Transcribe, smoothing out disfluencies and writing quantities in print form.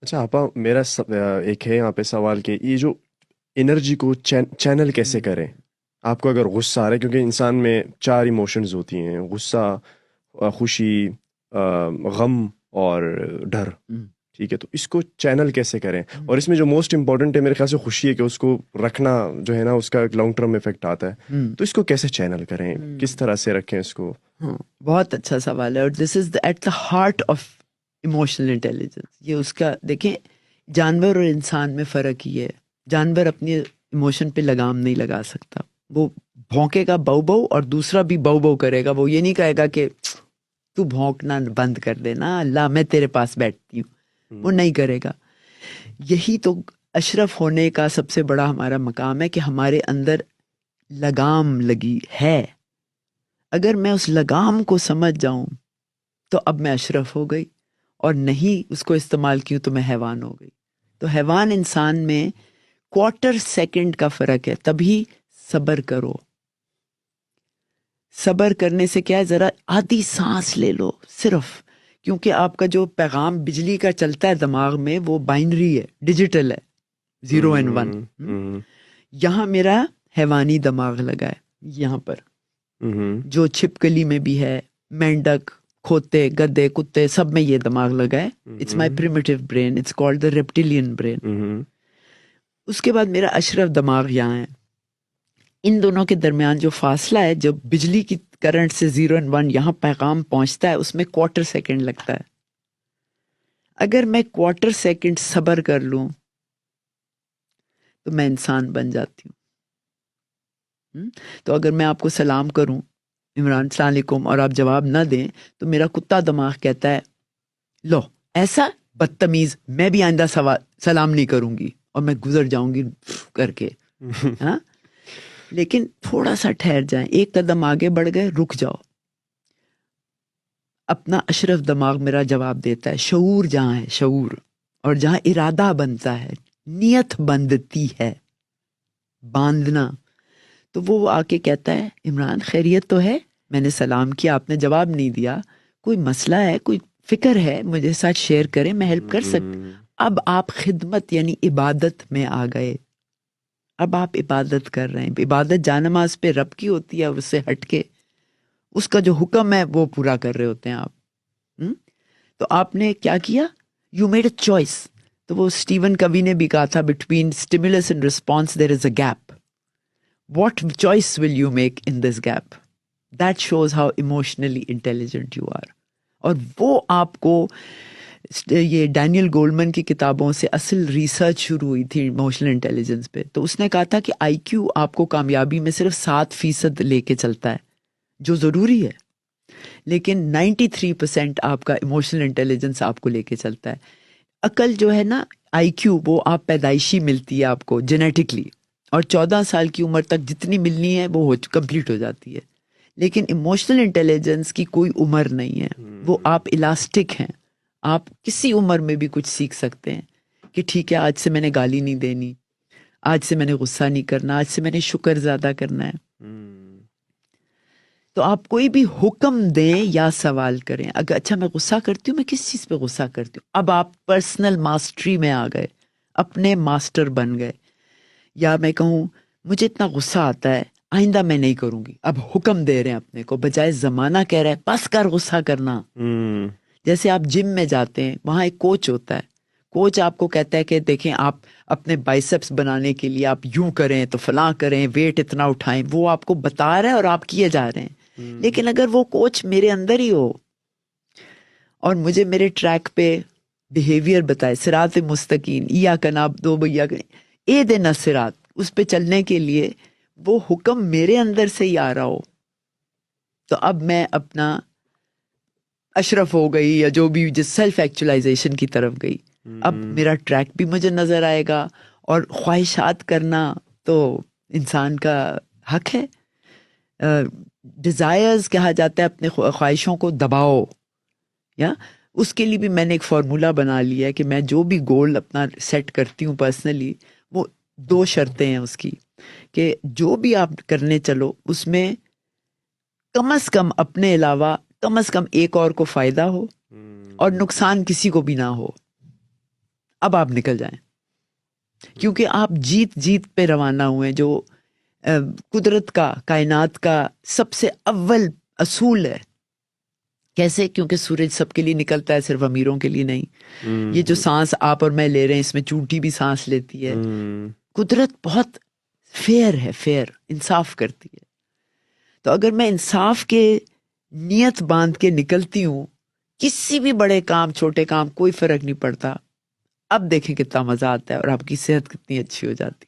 अच्छा आपा, एक है यहाँ पे सवाल कि ये जो एनर्जी को चैनल कैसे करें। आपको अगर गुस्सा आ रहा है, क्योंकि इंसान में चार इमोशंस होती हैं: गुस्सा, खुशी, गम और डर। हम्म, ठीक है, तो इसको चैनल कैसे करें? हम्म, और इसमें जो मोस्ट इम्पोर्टेंट है मेरे ख्याल से खुशी है, कि उसको रखना जो है ना, उसका एक लॉन्ग टर्म इफेक्ट आता है। हम्म, तो इसको कैसे चैनल करें, किस हम्म। तरह से रखें इसको? हाँ, बहुत अच्छा सवाल है, और this is at the heart of emotional intelligence. ये उसका देखें, जानवर और इंसान में फ़र्क ही है। जानवर अपनी इमोशन पे लगाम नहीं लगा सकता। वो भौंकेगा बऊ बऊ, और दूसरा भी बऊ बऊ करेगा। वो ये नहीं कहेगा कि तू भौंकना बंद कर देना, अल्लाह मैं तेरे पास बैठती हूँ। वो हम्म। नहीं करेगा। यही तो अशरफ होने का सबसे बड़ा हमारा मकाम है, कि हमारे अंदर लगाम लगी है। अगर मैं उस लगाम को समझ जाऊं, तो अब मैं अशरफ हो गई। और नहीं उसको इस्तेमाल की तो मैं हैवान हो गई। तो हैवान इंसान में क्वार्टर सेकंड का फर्क है। तभी सब्र करो। सब्र करने से क्या है, जरा आधी सांस ले लो सिर्फ। क्योंकि आपका जो पैगाम बिजली का चलता है दिमाग में, वो बाइनरी है, डिजिटल है, 0 and 1। हम्म। हम्म। यहाँ मेरा हैवानी दिमाग लगा है, यहाँ पर हम्म। जो छिपकली में भी है, मेंढक, खोते, गधे, कुत्ते, सब में ये दिमाग लगा है। It's my hmm. Primitive brain, it's called the reptilian brain. Hmm. उसके बाद मेरा अशरफ दिमाग यहाँ है। इन दोनों के दरमियान जो फासला है, जब बिजली की करंट से 0 and 1 यहाँ पैगाम पहुंचता है, उसमें क्वार्टर सेकंड लगता है। अगर मैं क्वार्टर सेकंड सब्र कर लूं, तो मैं इंसान बन जाती हूँ। तो अगर मैं आपको सलाम करूं, इमरान सलाम अलैकुम, और आप जवाब ना दें, तो मेरा कुत्ता दिमाग कहता है, लो ऐसा बदतमीज, मैं भी आइंदा सलाम नहीं करूंगी, और मैं गुजर जाऊंगी करके। हाँ, लेकिन थोड़ा सा ठहर जाएं, एक कदम आगे बढ़ गए, रुक जाओ। अपना अशरफ दिमाग मेरा जवाब देता है। शऊर जहां है, शऊर, और जहां इरादा बनता है, नियत बंधती है, बांधना, तो वो आके कहता है, इमरान खैरियत तो है? मैंने सलाम किया, आपने जवाब नहीं दिया। कोई मसला है, कोई फिक्र है, मुझे साथ शेयर करें, मैं हेल्प कर सकता। हम्म। अब आप खिदमत यानी इबादत में आ गए। अब आप इबादत कर रहे हैं। इबादत जानमाज पे रब की होती है, उससे हटके उसका जो हुक्म है वो पूरा कर रहे होते हैं आप। हुँ? तो आपने क्या किया? You made a choice. तो वो स्टीवन कवी ने भी कहा था, between stimulus and response there is a gap. What choice will you make in this gap? That shows how emotionally intelligent you are. और वो आपको, ये डैनियल गोल्डमैन की किताबों से असल रिसर्च शुरू हुई थी इमोशनल इंटेलिजेंस पे। तो उसने कहा था कि आईक्यू आपको कामयाबी में सिर्फ 7% लेके चलता है, जो ज़रूरी है। लेकिन 93% आपका इमोशनल इंटेलिजेंस आपको लेके चलता है। अकल जो है ना, आईक्यू, वो आप पैदाइशी मिलती है आपको जेनेटिकली, और 14 साल की उम्र तक जितनी मिलनी है वो कंप्लीट हो जाती है। लेकिन इमोशनल इंटेलिजेंस की कोई उम्र नहीं है। वो हम्म। आप इलास्टिक हैं। आप किसी उम्र में भी कुछ सीख सकते हैं, कि ठीक है, आज से मैंने गाली नहीं देनी, आज से मैंने गुस्सा नहीं करना, आज से मैंने शुक्र ज़्यादा करना है। हम्म। तो आप कोई भी हुक्म दें या सवाल करें, अगर अच्छा मैं गुस्सा करती हूँ, मैं किस चीज़ पे गुस्सा करती हूँ, अब आप पर्सनल मास्टरी में आ गए, अपने मास्टर बन गए। या मैं कहूँ, मुझे इतना गुस्सा आता है, आइंदा मैं नहीं करूंगी। अब हुक्म दे रहे हैं अपने को, बजाय जमाना कह रहा है बस कर गुस्सा करना। हम्म। जैसे आप जिम में जाते हैं, वहां एक कोच होता है। कोच आपको कहता है कि देखें, आप अपने बाइसेप्स बनाने के लिए आप यूं करें तो फलां करें, वेट इतना उठाएं। वो आपको बता रहा है और आप किए जा रहे हैं। हम्म। लेकिन अगर वो कोच मेरे अंदर ही हो, और मुझे मेरे ट्रैक पे बिहेवियर बताए, सिरात मुस्तकीम, इया कनाब दो भैया, ए देना सिरात, उस पे चलने के लिए वो हुक्म मेरे अंदर से ही आ रहा हो, तो अब मैं अपना अशरफ हो गई, या जो भी, जिस सेल्फ एक्चुअलाइजेशन की तरफ गई। अब हम्म। मेरा ट्रैक भी मुझे नजर आएगा। और ख्वाहिशात करना तो इंसान का हक है। डिजायर्स कहा जाता है, अपने ख्वाहिशों को दबाओ। या उसके लिए भी मैंने एक फार्मूला बना लिया है, कि मैं जो भी गोल अपना सेट करती हूँ पर्सनली, वो दो शर्तें हैं उसकी, कि जो भी आप करने चलो, उसमें कम से कम अपने अलावा कम से कम एक और को फायदा हो, और हम्म। नुकसान किसी को भी ना हो। اب آپ نکل جائیں، کیونکہ آپ جیت جیت پہ روانہ ہوئے، جو قدرت کا، کائنات کا سب سے اول اصول ہے. کیسے؟ کیونکہ سورج سب کے لیے نکلتا ہے، صرف امیروں کے لیے نہیں. یہ جو سانس آپ اور میں لے رہے ہیں، اس میں چونٹی بھی سانس لیتی ہے. قدرت بہت فیئر ہے، فیئر، انصاف کرتی ہے. تو اگر میں انصاف کے نیت باندھ کے نکلتی ہوں، کسی بھی بڑے کام چھوٹے کام کوئی فرق نہیں پڑتا. اب دیکھیں کتنا مزہ آتا ہے اور آپ کی صحت کتنی اچھی ہو جاتی ہے.